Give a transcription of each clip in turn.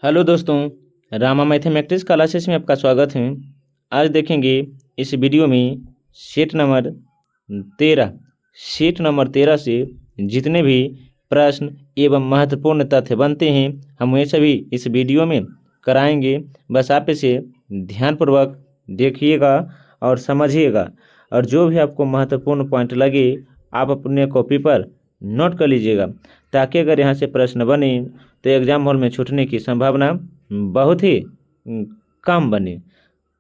Hello दोस्तों, Rama mathematics classes में आपका स्वागत है। आज देखेंगे इस वीडियो में शीट नंबर 13 शीट नंबर 13 से जितने भी प्रश्न एवं महत्वपूर्ण तथ्य बनते हैं हम ये सभी इस वीडियो में कराएंगे। बस आप इसे ध्यानपूर्वक देखिएगा और समझिएगा, और जो भी आपको महत्वपूर्ण पॉइंट लगे आप अपने कॉपी पर नोट कर लीजिएगा, ताकि अगर यहाँ से प्रश्न बने तो एग्जाम हॉल में छूटने की संभावना बहुत ही कम बने।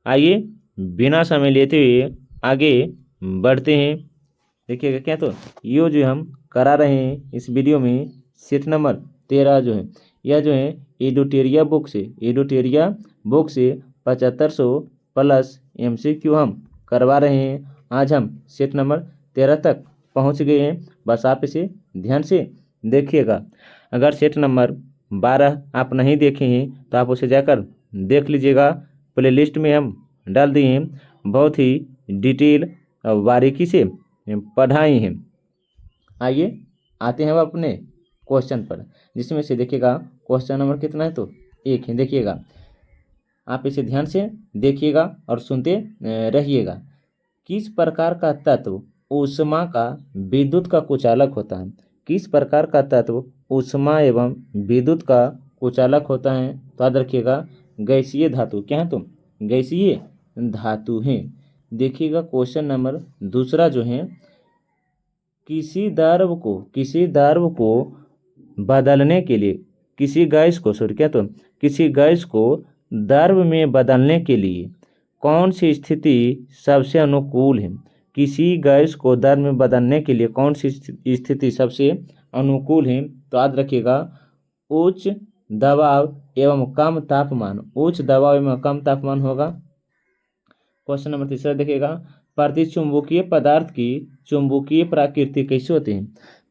आइए बिना समय लेते हुए आगे बढ़ते हैं। देखिएगा क्या, तो ये जो हम करा रहे हैं इस वीडियो में शीट नंबर 13 जो है, यह जो है एडुटेरिया बुक से 7500 प्लस MCQ हम करवा रहे हैं। आज हम शीट नंबर 13 तक पहुंच गए हैं। बस आप इसे ध्यान से देखिएगा। अगर सेट नंबर 12 आप नहीं देखे हैं तो आप उसे जाकर देख लीजिएगा। प्लेलिस्ट में हम डाल दिए हैं, बहुत ही डिटेल बारीकी से पढ़ाई हैं। आइए आते हैं अब अपने क्वेश्चन पर, जिसमें से देखिएगा क्वेश्चन नंबर कितना है, तो 1 है। देखिएगा, आप इसे ध्यान से देखिएगा और सुनते रहिएगा। किस प्रकार का तत्व ऊष्मा का विद्युत का कुचालक होता है? किस प्रकार का तत्व ऊष्मा एवं विद्युत का कुचालक होता है? तो याद रखिएगा, गैसीय धातु। क्या है? तो गैसीय धातु है। देखिएगा क्वेश्चन नंबर दूसरा जो है, किसी द्रव को बदलने के लिए किसी गैस को द्रव में बदलने के लिए कौन सी स्थिति सबसे अनुकूल है? किसी गैस को द्रव में बदलने के लिए कौन सी स्थिति सबसे अनुकूल है? तो याद रखिएगा, उच्च दबाव एवं कम तापमान। उच्च दबाव एवं कम तापमान होगा। क्वेश्चन नंबर तीसरा देखिएगा, प्रतिचुंबकीय पदार्थ की चुंबकीय प्रकृति कैसी होती है?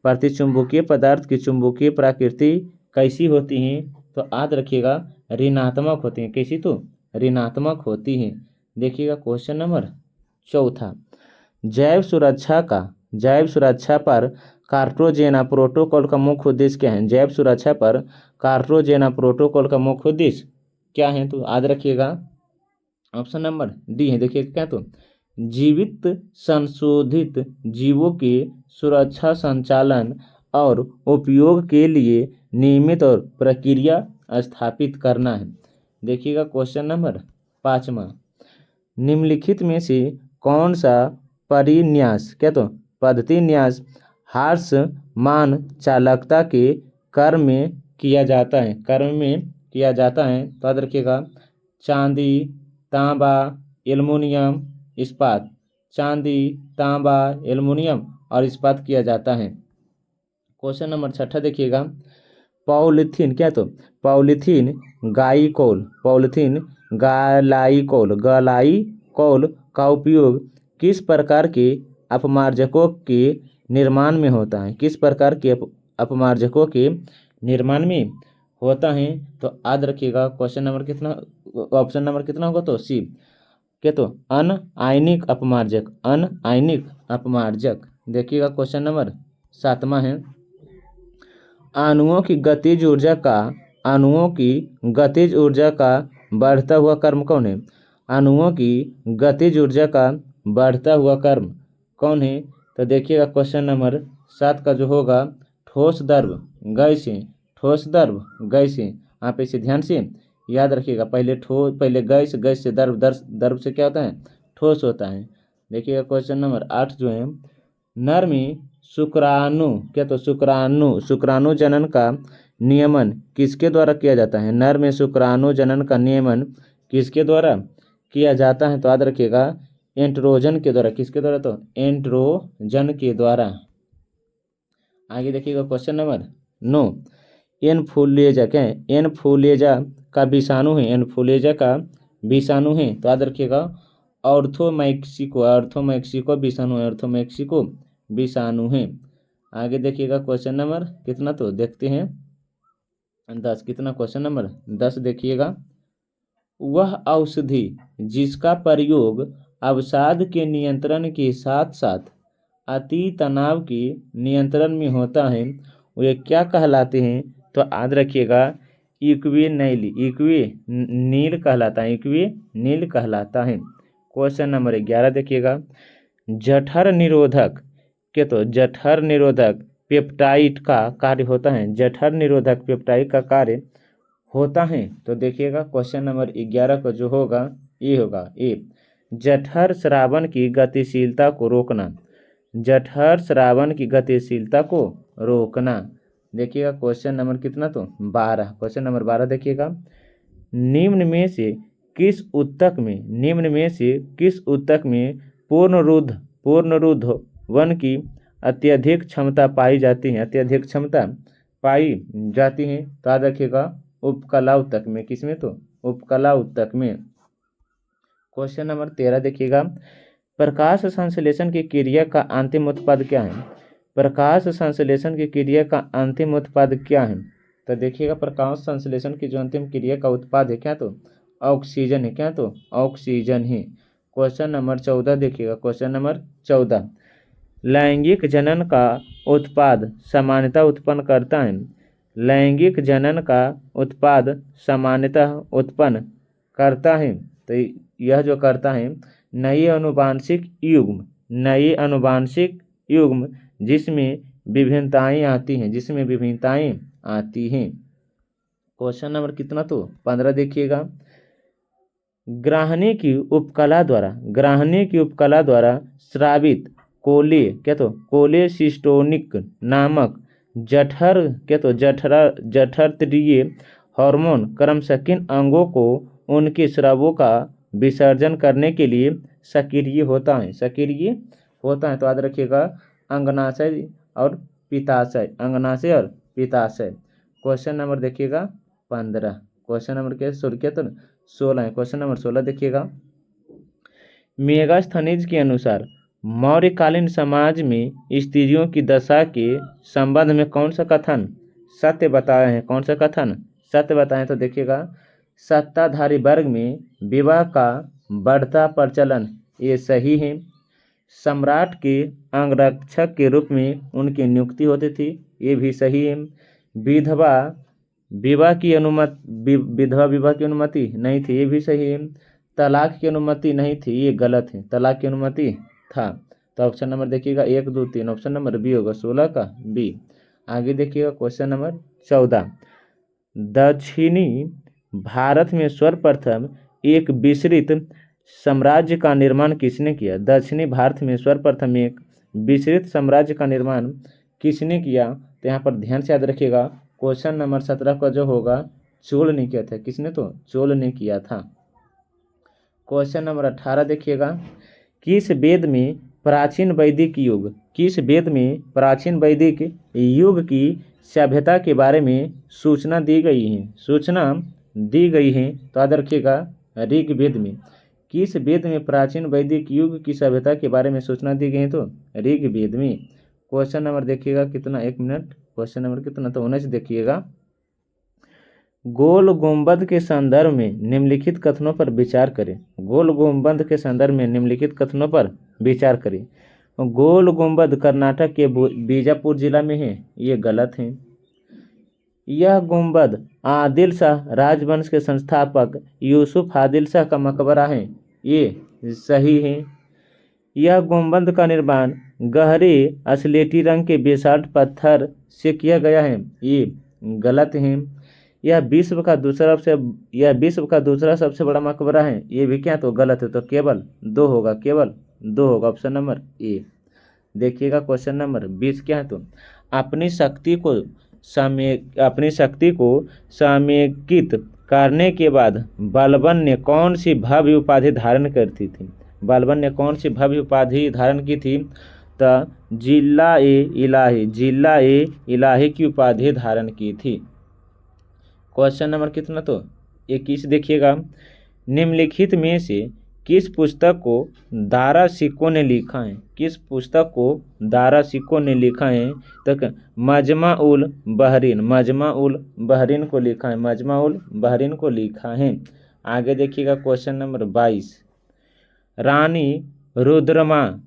प्रतिचुंबकीय पदार्थ की चुंबकीय प्रकृति कैसी होती है? तो याद रखिएगा, ऋणात्मक होती है। कैसी? तो ऋणात्मक होती है। देखिएगा क्वेश्चन नंबर चौथा, जैव सुरक्षा पर कार्टेजेना प्रोटोकॉल का मुख्य उद्देश्य क्या है? जैव सुरक्षा पर कार्टेजेना प्रोटोकॉल का मुख्य उद्देश्य क्या है? तो याद रखिएगा, ऑप्शन नंबर डी है। देखिए क्या, तो जीवित संशोधित जीवों के सुरक्षा, संचालन और उपयोग के लिए नियमित और प्रक्रिया स्थापित करना है। देखिएगा क्वेश्चन नंबर 5वां, निम्नलिखित में से कौन सा परिन्यास पद्धति न्यास हार्स मान चालकता के कर्म में किया जाता है? तो याद रखिएगा, चांदी, तांबा, एल्युमिनियम, इस्पात। चांदी, तांबा, एल्युमिनियम और इस्पात किया जाता है। क्वेश्चन नंबर 6 देखिएगा, पॉलीथीन गलाइकोल का उपयोग किस प्रकार के अपमार्जकों के निर्माण में होता है? किस प्रकार के अपमार्जकों के निर्माण में होता है? तो याद रखिएगा, क्वेश्चन नंबर कितना, ऑप्शन नंबर कितना होगा? तो सी। क्या? तो अनआयनिक अपमार्जक। देखिएगा क्वेश्चन नंबर 7वां है, अणुओं की गतिज ऊर्जा का बढ़ता हुआ कर्म कौन है? अणुओं की गतिज ऊर्जा का बढ़ता हुआ कर्म कौन है? तो देखिएगा क्वेश्चन नंबर 7 का जो होगा, ठोस द्रव गैस है। आप इसे ध्यान से याद रखिएगा। पहले गैस से द्रव से क्या होता है? ठोस होता है। देखिएगा क्वेश्चन नंबर 8 जो है, नर में शुक्राणु जनन का नियमन किसके द्वारा किया जाता है? नर में शुक्राणु जनन का नियमन किसके द्वारा किया जाता है? तो याद रखिएगा, एंड्रोजन के द्वारा। किसके द्वारा? तो एंड्रोजन के द्वारा। आगे देखिएगा क्वेश्चन नंबर 9, एनफ्लुएंजा क्या है? एनफ्लुएंजा का विषाणु है। तो याद रखिएगा, ऑर्थोमैक्सिको विषाणु है। आगे देखिएगा क्वेश्चन नंबर कितना, तो देखते हैं 10। कितना? क्वेश्चन नंबर 10 देखिएगा, वह औषधि जिसका प्रयोग अवसाद के नियंत्रण के साथ साथ अति तनाव के नियंत्रण में होता है वे क्या कहलाते हैं? तो याद रखिएगा, इक्विनील कहलाता है, इक्विनील कहलाता है। क्वेश्चन नंबर 11 देखिएगा, जठर निरोधक के तो जठर निरोधक पेप्टाइड का कार्य होता है, जठर निरोधक पेप्टाइड का कार्य होता है। तो देखिएगा क्वेश्चन नंबर 11 का जो होगा ये होगा ए, जठर स्रावन की गतिशीलता को रोकना, जठर स्रावन की गतिशीलता को रोकना। देखिएगा क्वेश्चन नंबर कितना तो 12, क्वेश्चन नंबर 12 देखिएगा, निम्न में से किस ऊतक में पूर्णरुध वन की अत्यधिक क्षमता पाई जाती है, अत्यधिक क्षमता पाई जाती है। तो याद रखिएगा उपकला ऊतक में, किसमें तो उपकला ऊतक में। क्वेश्चन नंबर 13 देखिएगा, प्रकाश संश्लेषण की क्रिया का अंतिम उत्पाद क्या है, प्रकाश संश्लेषण की क्रिया का अंतिम उत्पाद क्या है। तो देखिएगा प्रकाश संश्लेषण की जो अंतिम क्रिया का उत्पाद है क्या तो ऑक्सीजन है, क्या तो ऑक्सीजन है। क्वेश्चन नंबर 14 देखिएगा, क्वेश्चन नंबर 14, लैंगिक जनन का उत्पाद सामान्यतः उत्पन्न करता है, लैंगिक जनन का उत्पाद सामान्यतः उत्पन्न करता है। तो यह जो करता है नई अनुवांशिक युग्म जिसमें विभिन्नताएं आती हैं, जिसमें विभिन्नताएं आती हैं। क्वेश्चन नंबर कितना तो 15 देखिएगा, ग्राहनी की उपकला द्वारा स्रावित कोलेसिस्टोनिक नामक जठर तृतीय हार्मोन क्रमशः किन अंगों को उनके स्रावों का विसर्जन करने के लिए सक्रिय होता है, तो याद रखिएगा अंगनाशय और पित्ताशय। क्वेश्चन नंबर देखिएगा 15, क्वेश्चन नंबर क्या 16 है। क्वेश्चन नंबर 16 देखिएगा, मेगास्थनीज के अनुसार मौर्यकालीन समाज में स्त्रियों की दशा के संबंध में कौन सा कथन सत्य बताए हैं, कौन सा कथन सत्य बताएं। तो देखिएगा सत्ताधारी वर्ग में विवाह का बढ़ता प्रचलन ये सही है, सम्राट के अंगरक्षक के रूप में उनकी नियुक्ति होती थी ये भी सही है, विधवा विवाह की अनुमति नहीं थी ये भी सही है, तलाक की अनुमति नहीं थी ये गलत है, तलाक की अनुमति था। तो ऑप्शन नंबर देखिएगा 1 2 3 ऑप्शन नंबर बी होगा, 16 का बी। आगे देखिएगा क्वेश्चन नंबर 14, दक्षिणी भारत में सर्वप्रथम एक विस्तृत साम्राज्य का निर्माण किसने किया, दक्षिणी भारत में सर्वप्रथम एक विस्तृत साम्राज्य का निर्माण किसने किया। तो यहाँ पर ध्यान से याद रखिएगा क्वेश्चन नंबर 17 का जो होगा चोल ने किया था, किसने तो चोल ने किया था। क्वेश्चन नंबर 18 देखिएगा, किस वेद में प्राचीन वैदिक युग की सभ्यता के बारे में सूचना दी गई है। तो याद रखिएगा ऋग्वेद में, किस वेद में प्राचीन वैदिक युग की सभ्यता के बारे में सूचना दी गई है तो ऋग्वेद में। क्वेश्चन नंबर देखिएगा कितना, 1 मिनट, क्वेश्चन नंबर कितना तो 19 देखिएगा, गोल गुंबद के संदर्भ में निम्नलिखित कथनों पर विचार करें, गोल गुंबद के संदर्भ में निम्नलिखित कथनों पर विचार करें। गोल गुंबद कर्नाटक के बीजापुर जिला में है ये गलत है, यह गुंबद आदिल शाह राजवंश के संस्थापक यूसुफ आदिल शाह का मकबरा है ये सही है, यह गुंबद का निर्माण गहरे स्लेटी रंग के बेसाल्ट पत्थर से किया गया है ये गलत है, यह विश्व का दूसरा सबसे बड़ा मकबरा है ये भी क्या तो गलत है, तो केवल 2 होगा, ऑप्शन नंबर ए। देखिएगा क्वेश्चन नंबर 20 क्या है तो अपनी शक्ति को समेकित करने के बाद बलबन ने कौन सी भव्य उपाधि धारण करती थी, बलबन ने कौन सी भव्य उपाधि धारण की थी, तो जिला ए इलाही की उपाधि धारण की थी। क्वेश्चन नंबर कितना तो 21 देखिएगा, निम्नलिखित में से किस पुस्तक को दारा सिक्को ने लिखा है, किस पुस्तक को दारा सिक्को ने लिखा है, तो मजमा उल बहरीन को लिखा है, मजमा उल बहरीन को लिखा है। आगे देखिएगा क्वेश्चन नंबर 22, रानी रुद्रमा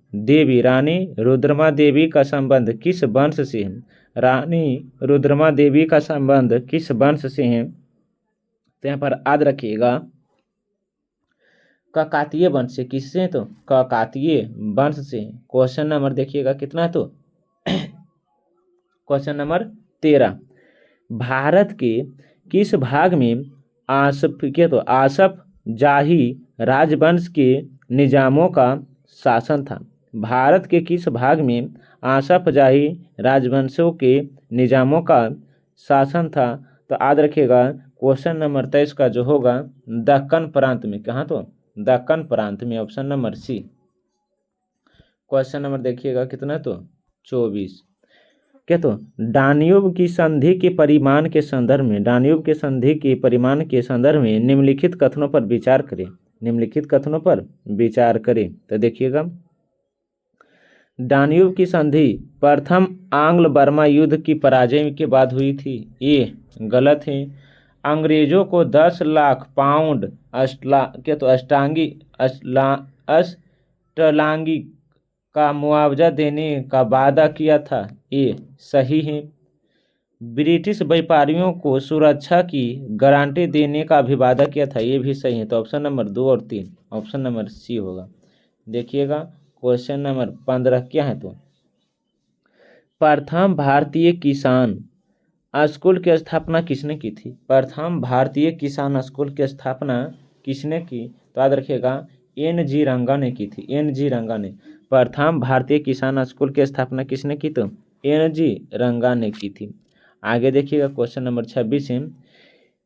देवी का संबंध किस वंश से है, रानी रुद्रमा देवी का संबंध किस वंश से है, तो यहाँ पर याद रखिएगा काकतीय वंश से, किससे? तो काकतीय वंश से। क्वेश्चन नंबर देखिएगा कितना है, तो क्वेश्चन नंबर 13, भारत के किस भाग में आसफ जाही राजवंश के निजामों का शासन था? भारत के किस भाग में आसफ जाही राजवंशों के निजामों का शासन था? तो याद रखिएगा क्वेश्चन नंबर 23 का जो होगा दक्कन प्रांत में। कहाँ? तो दक्कन प्रांत में, option number C. Question number देखिएगा कितना, तो 24, क्या? तो डान्यूब की संधि के परिमाण के संदर्भ में, डान्यूब के संधि के परिमाण के संदर्भ में निम्नलिखित कथनों पर विचार करें। निम्नलिखित कथनों पर विचार करें। तो देखिएगा डान्यूब की संधि प्रथम आंग्ल बर्मा युद्ध की पराजय के बाद हुई थी, ये गलत है। अंग्रेजों को 10 लाख पाउंड अष्टलांगी का मुआवजा देने का वादा किया था, ये सही है। ब्रिटिश व्यापारियों को सुरक्षा की गारंटी देने का भी वादा किया था, ये भी सही है। तो ऑप्शन नंबर 2 और 3, ऑप्शन नंबर सी होगा। देखिएगा क्वेश्चन नंबर 15 क्या है, तो प्रथम भारतीय किसान स्कूल की स्थापना किसने की थी? प्रथम भारतीय किसान स्कूल की स्थापना किसने की? तो याद रखिएगा NG रंगा ने की थी, NG रंगा ने। प्रथम भारतीय किसान स्कूल की स्थापना किसने की? तो NG रंगा ने की थी। आगे देखिएगा क्वेश्चन नंबर 26 है,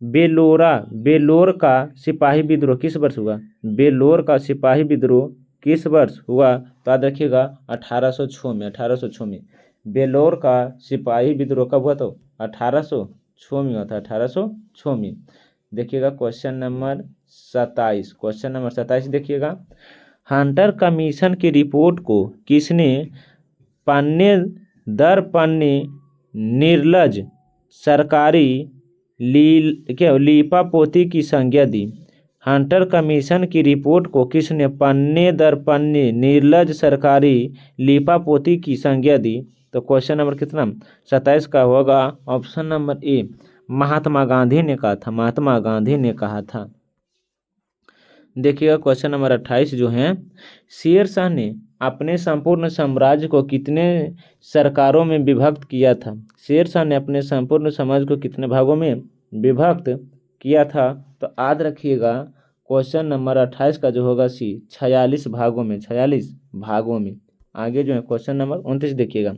बेलोर का सिपाही विद्रोह किस वर्ष हुआ? बेलोर का सिपाही विद्रोह किस वर्ष हुआ? तो याद रखिएगा 1806 में, 1806 में। बेलोर का सिपाही विद्रोह कब हुआ? तो 1806 में हुआ था, 1806 में। देखिएगा क्वेश्चन नंबर 27, क्वेश्चन नंबर 27 देखिएगा हंटर कमीशन की रिपोर्ट को किसने पन्ने दर पन्ने निर्लज सरकारी लीपापोती की संज्ञा दी? हंटर कमीशन की रिपोर्ट को किसने पन्ने दर पन्ने निर्लज सरकारी लीपापोती की संज्ञा दी? तो क्वेश्चन नंबर कितना 27 का होगा option number A, Mahatma Gandhi ने कहा था, महात्मा गांधी ने कहा था। देखिएगा क्वेश्चन नंबर 28 जो है, शेर शाह ने अपने संपूर्ण साम्राज्य को कितने सरकारों में विभक्त किया था? शेर शाह ने अपने संपूर्ण साम्राज्य को कितने भागों में विभक्त किया था? तो याद रखिएगा क्वेश्चन नंबर 28 का जो होगा सी 46 भागों में, 46 भागों में। आगे जो है क्वेश्चन नंबर 29 देखिएगा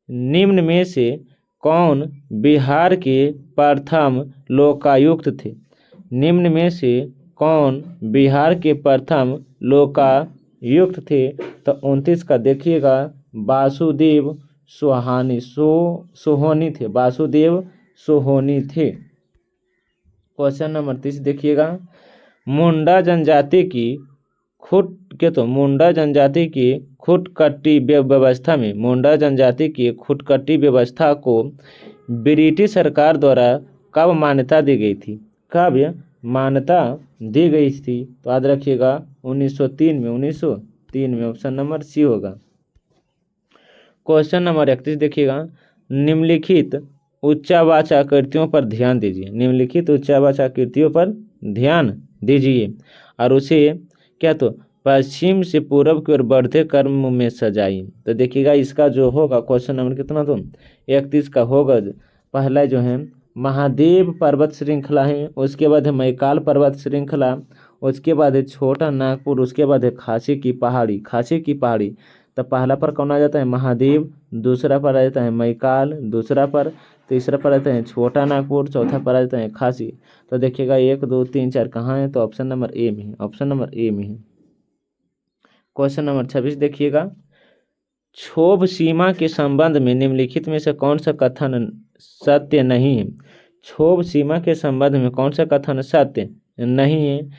निम्न में से कौन बिहार के प्रथम लोकायुक्त थे? निम्न में से कौन बिहार के प्रथम लोकायुक्त थे? तो 29 का देखिएगा वासुदेव सोहानी थे, वासुदेव सोहानी थे। क्वेश्चन नंबर 30 देखिएगा मुंडा जनजाति की मुंडा जनजाति की खुटकट्टी व्यवस्था में, मुंडा जनजाति की खुटकट्टी व्यवस्था को ब्रिटिश सरकार द्वारा कब मान्यता दी गई थी? कब मान्यता दी गई थी? तो याद रखिएगा 1903 में, 1903 में, ऑप्शन नंबर सी होगा। क्वेश्चन नंबर 31 देखिएगा निम्नलिखित उच्चावाच आकृतियों पर ध्यान दीजिए, निम्नलिखित उच्चावाच आकृतियों पर ध्यान दीजिए और उसे क्या? तो पश्चिम से पूर्व की ओर बढ़ते क्रम में सजाई। तो देखिएगा इसका जो होगा क्वेश्चन नंबर कितना, तो 31 का होगा। पहला जो है महादेव पर्वत श्रृंखला है, उसके बाद है मैकाल पर्वत श्रृंखला, उसके बाद है छोटा नागपुर, उसके बाद है खासी की पहाड़ी, खासी की पहाड़ी। तो पहला पर कौन आ जाता है? महादेव, दूसरा पर आ जाता है मैकाल, दूसरा पर, तीसरा पर आता है छोटा नागपुर, चौथा पर आ जाता है खासी। तो देखिएगा 1 2 3 4 कहाँ है? तो ऑप्शन नंबर ए में है, ऑप्शन नंबर ए में है। क्वेश्चन नंबर 26 देखिएगा क्षोभ सीमा के संबंध में निम्नलिखित में से कौन सा कथन सत्य नहीं है? क्षोभ सीमा के संबंध में कौन सा कथन सत्य नहीं है?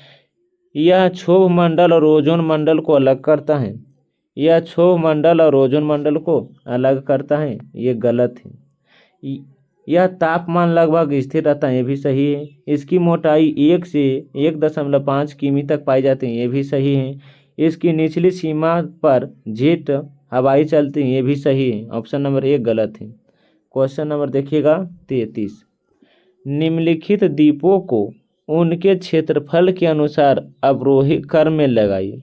यह क्षोभ मंडल और ओजोन मंडल को अलग करता है, यह क्षोभ मंडल और ओजोन मंडल को अलग करता है, ये गलत है। यह तापमान लगभग स्थिर रहता है, ये भी सही है। इसकी मोटाई 1 से 1.5 किमी तक पाई जाती है, ये भी सही है। इसकी निचली सीमा पर जेट हवाई चलती है, ये भी सही है। ऑप्शन नंबर 1 गलत है। क्वेश्चन नंबर देखिएगा 33 निम्नलिखित द्वीपों को उनके क्षेत्रफल के अनुसार अवरोही क्रम में लगाइए।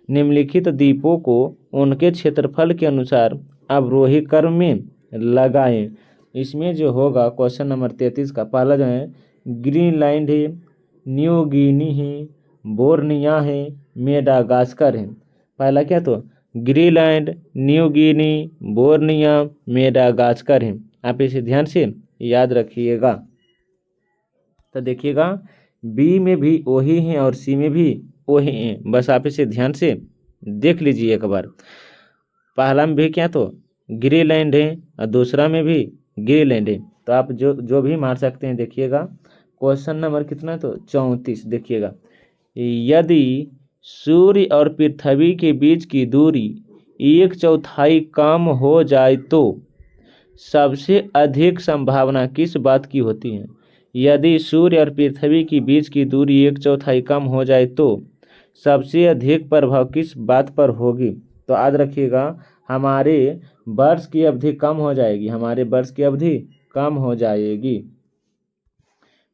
निम्नलिखित द्वीपों को उनके क्षेत्रफल के अनुसार अवरोही क्रम में लगाएं। इसमें जो होगा क्वेश्चन नंबर 33 का पहला जो है ग्रीनलैंड है, न्यू गिनी है, बोर्निया है, मेडागास्कर है। पहला क्या तो Greenland, New Guinea, Borneo, Madagascar है। आप इसे ध्यान से याद रखिएगा। तो देखिएगा बी में भी वही हैं और सी में भी वही हैं, बस आप इसे ध्यान से देख लीजिए एक बार। पहला में भी क्या तो ग्रीनलैंड है और दूसरा में भी ग्रीनलैंड है। तो आप जो भी मार सकते हैं। देखिएगा क्वेश्चन नंबर कितना तो 34 देखिएगा, यदि सूर्य और पृथ्वी के बीच की दूरी 1/4 कम हो जाए तो सबसे अधिक संभावना किस बात की होती है। यदि सूर्य और पृथ्वी के बीच की दूरी 1/4 कम हो जाए तो सबसे अधिक प्रभाव किस बात पर होगी। तो याद रखिएगा हमारे वर्ष की अवधि कम हो जाएगी, हमारे वर्ष की अवधि कम हो जाएगी।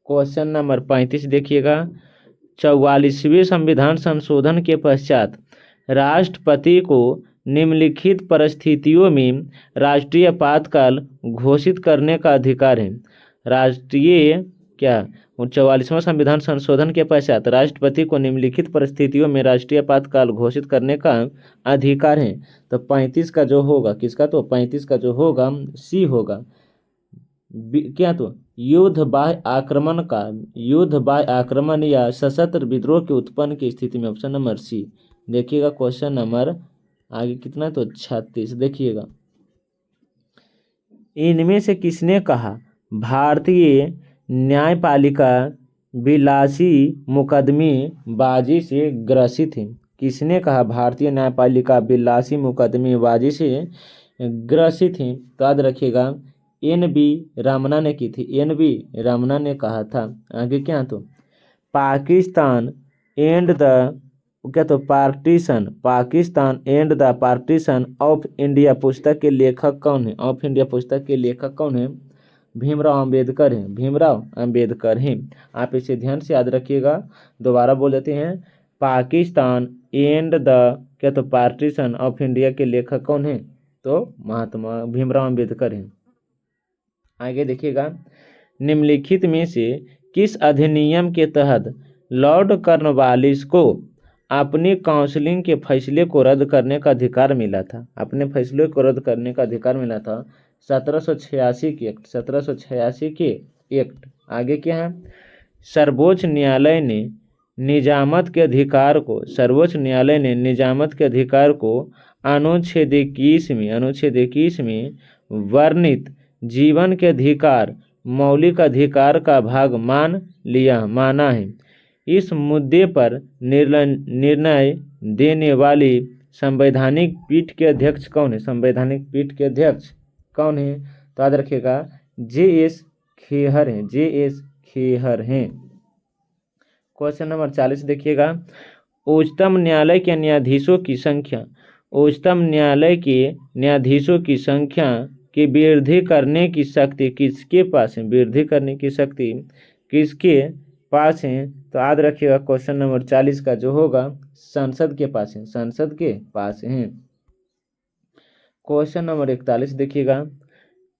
क्वेश्चन नंबर 35 देखिएगा, 44वें संविधान संशोधन के पश्चात राष्ट्रपति को निम्नलिखित परिस्थितियों में राष्ट्रीय आपातकाल घोषित करने का अधिकार है। राष्ट्रीय क्या 44वां संविधान संशोधन के पश्चात राष्ट्रपति को निम्नलिखित परिस्थितियों में राष्ट्रीय आपातकाल घोषित करने का अधिकार है। तो 35 का जो होगा किसका तो 35 का जो होगा सी होगा। क्या तो युद्ध बाह्य आक्रमण या सशस्त्र विद्रोह के उत्पन्न की स्थिति में, ऑप्शन नंबर सी। देखिएगा क्वेश्चन नंबर आगे कितना तो 36 देखिएगा, इनमें से किसने कहा भारतीय न्यायपालिका विलासी मुकदमेबाजी से ग्रसित है। किसने कहा भारतीय न्यायपालिका विलासी मुकदमेबाजी से ग्रसित है। तो याद रखिएगा एन.बी. रमना ने की थी, एन.बी. रमना ने कहा था। आगे क्या तो Pakistan and the partition of India पुस्तक के लेखक कौन है। ऑफ इंडिया पुस्तक के लेखक कौन है। भीमराव अंबेडकर हैं, भीमराव अंबेडकर हैं। आप इसे ध्यान से याद रखिएगा। दोबारा बोल देते हैं, Pakistan and the partition of India के लेखक कौन है। तो महात्मा भीमराव अंबेडकर हैं। आगे देखिएगा, निम्नलिखित में से किस अधिनियम के तहत लॉर्ड कॉर्नवालिस को अपनी काउंसिलिंग के फैसले को रद्द करने का अधिकार मिला था। अपने फैसले को रद्द करने का अधिकार मिला था 1786 के एक्ट, 1786 के एक्ट। आगे क्या है, सर्वोच्च न्यायालय ने निजामत के अधिकार को अनुच्छेद 21 में वर्णित जीवन के अधिकार मौलिक अधिकार का भाग माना है। इस मुद्दे पर निर्णय देने वाली संवैधानिक पीठ के अध्यक्ष कौन है। संवैधानिक पीठ के अध्यक्ष कौन है। तो याद रखिएगा J.S. खेहर हैं, J.S. खेहर हैं। क्वेश्चन नंबर 40 देखिएगा, उच्चतम न्यायालय के न्यायाधीशों की संख्या की वृद्धि करने की शक्ति किसके पास है। वृद्धि करने की शक्ति किसके पास है। तो याद रखिएगा क्वेश्चन नंबर 40 का जो होगा संसद के पास है, संसद के पास है। क्वेश्चन नंबर 41 देखिएगा,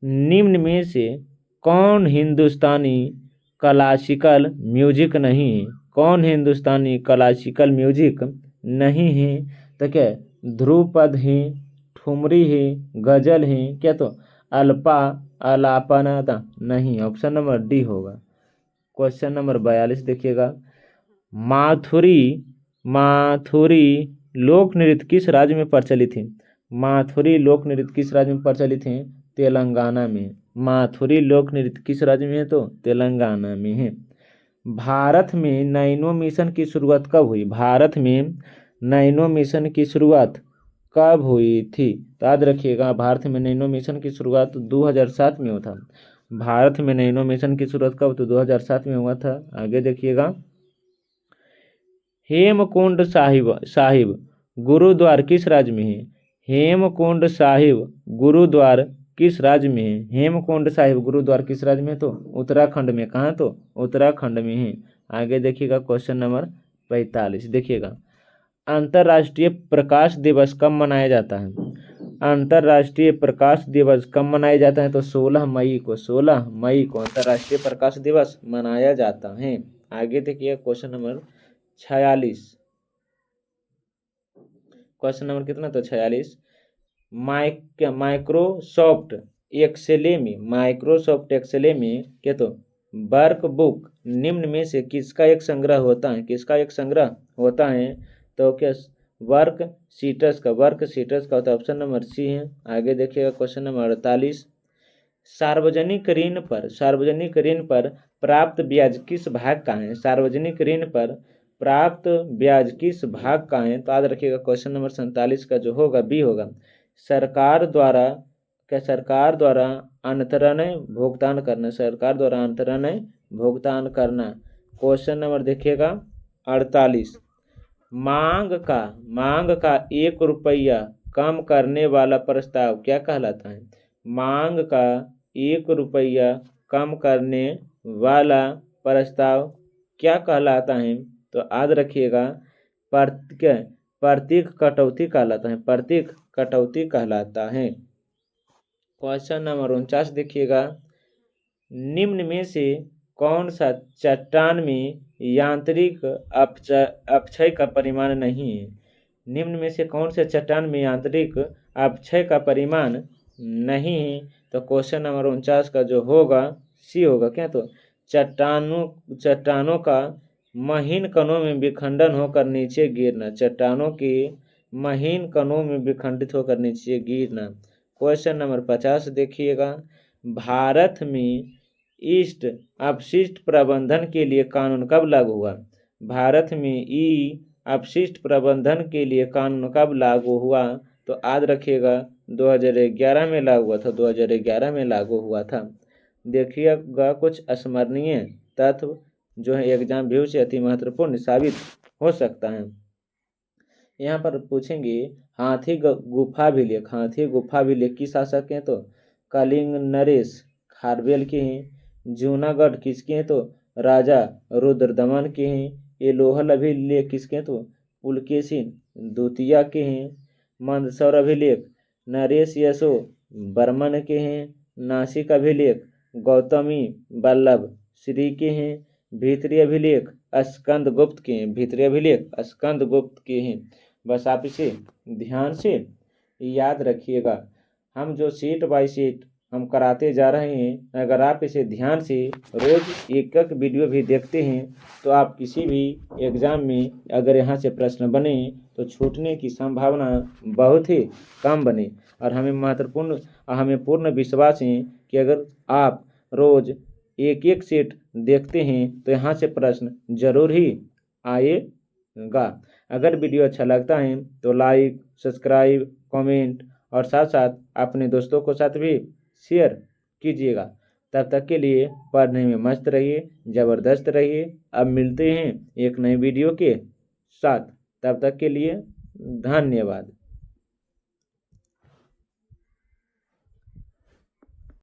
निम्न में से कौन हिंदुस्तानी क्लासिकल म्यूजिक नहीं है। कौन हिंदुस्तानी क्लासिकल म्यूजिक नहीं है। तो क्या ध्रुपद है, ठुमरी है, गजल है, क्या तो अलापना नहीं। ऑप्शन नंबर डी होगा। क्वेश्चन नंबर 42 देखिएगा, माथुरी लोक नृत्य किस राज्य में प्रचलित है। माथुरी लोक नृत्य किस राज्य में प्रचलित है। तेलंगाना में। माथुरी लोक नृत्य किस राज्य में है तो तेलंगाना में है। भारत में नैनो मिशन की शुरुआत कब हुई। भारत में नैनो मिशन की शुरुआत कब हुई थी। तो याद रखिएगा भारत में नैनो मिशन की शुरुआत 2007 में हुआ था। भारत में नैनो मिशन की शुरुआत कब तो 2007 में हुआ था। आगे देखिएगा, हेमकुंड साहिब गुरुद्वार किस राज्य में है। हेमकुंड साहिब गुरुद्वार किस राज्य में है? हेमकुंड साहिब गुरुद्वारा किस राज्य में? तो उत्तराखंड में। कहाँ? तो उत्तराखंड में है। आगे देखिएगा क्वेश्चन नंबर 45। देखिएगा अंतर्राष्ट्रीय प्रकाश दिवस कब मनाया जाता है? अंतर्राष्ट्रीय प्रकाश दिवस कब मनाया जाता है? तो 16 मई को। 16 मई को अंतर्राष्ट्रीय प्रकाश दिवस मनाया जाता है। आगे देखिए क्वेश्चन नंबर 46। क्वेश्चन नंबर कितना? तो 46। माइक्रोसॉफ्ट एक्सेल में क्या? तो वर्कबुक निम्न में से किसका एक संग्रह होता है? किसका एक संग्रह होता है? तो क्या वर्कशीट्स का होता है। ऑप्शन नंबर सी है। आगे देखिएगा क्वेश्चन नंबर 48। सार्वजनिक ऋण पर प्राप्त ब्याज किस भाग का है? सार्वजनिक ऋण पर प्राप्त ब्याज किस भाग का है? तो याद रखिएगा क्वेश्चन नंबर 47 का जो होगा बी होगा। सरकार द्वारा अंतरण भुगतान करना। क्वेश्चन नंबर देखिएगा 48। मांग का 1 रुपया कम करने वाला प्रस्ताव क्या कहलाता है? मांग का 1 रुपया कम करने वाला प्रस्ताव क्या कहलाता है? तो याद रखिएगा प्रतीक कटौती कहलाता है। प्रतीक कटौती कहलाता है। क्वेश्चन नंबर 49 देखिएगा निम्न में से कौन सा चट्टान में यांत्रिक अपक्षय का परिमाण नहीं है? निम्न में से कौन से चट्टान में यांत्रिक अपक्षय का परिमाण नहीं है? तो क्वेश्चन नंबर 49 का जो होगा सी होगा। क्या? तो चट्टानों का महीन कणों में विखंडन होकर नीचे गिरना। चट्टानों के महीन कणों में विखंडित होकर नीचे गिरना। क्वेश्चन नंबर 50 देखिएगा भारत में ईस्ट अपशिष्ट प्रबंधन के लिए कानून कब लागू हुआ? भारत में अपशिष्ट प्रबंधन के लिए कानून कब लागू हुआ? तो याद रखिएगा 2011 में लागू हुआ था। 2011 में लागू हुआ था। देखिएगा कुछ स्मरणीय तत्व जो है एग्जाम व्यू से अति महत्वपूर्ण साबित हो सकता है। यहाँ पर पूछेंगे हाथी गुफा अभिलेख किस शासक हैं? तो कलिंग नरेश खारवेल के हैं। जूनागढ़ किसके हैं? तो राजा रुद्रदमन के हैं। ये लोहल अभिलेख किसके हैं? तो पुलकेशिन द्वितीय के हैं। मंदसौर अभिलेख नरेश यशो बर्मन के हैं। नासिक अभिलेख गौतमी वल्लभ श्री के हैं। भीतरी अभिलेख स्कंद गुप्त के हैं। बस आप इसे ध्यान से याद रखिएगा। हम जो सीट बाय सीट हम कराते जा रहे हैं, अगर आप इसे ध्यान से रोज एक वीडियो भी देखते हैं तो आप किसी भी एग्ज़ाम में अगर यहाँ से प्रश्न बने तो छूटने की संभावना बहुत ही कम बने। और हमें पूर्ण विश्वास है कि अगर आप रोज एक सेट देखते हैं तो यहाँ से प्रश्न जरूर ही आएगा। अगर वीडियो अच्छा लगता है तो लाइक, सब्सक्राइब, कमेंट और साथ साथ अपने दोस्तों को साथ भी शेयर कीजिएगा। तब तक के लिए पढ़ने में मस्त रहिए, ज़बरदस्त रहिए। अब मिलते हैं एक नए वीडियो के साथ। तब तक के लिए धन्यवाद।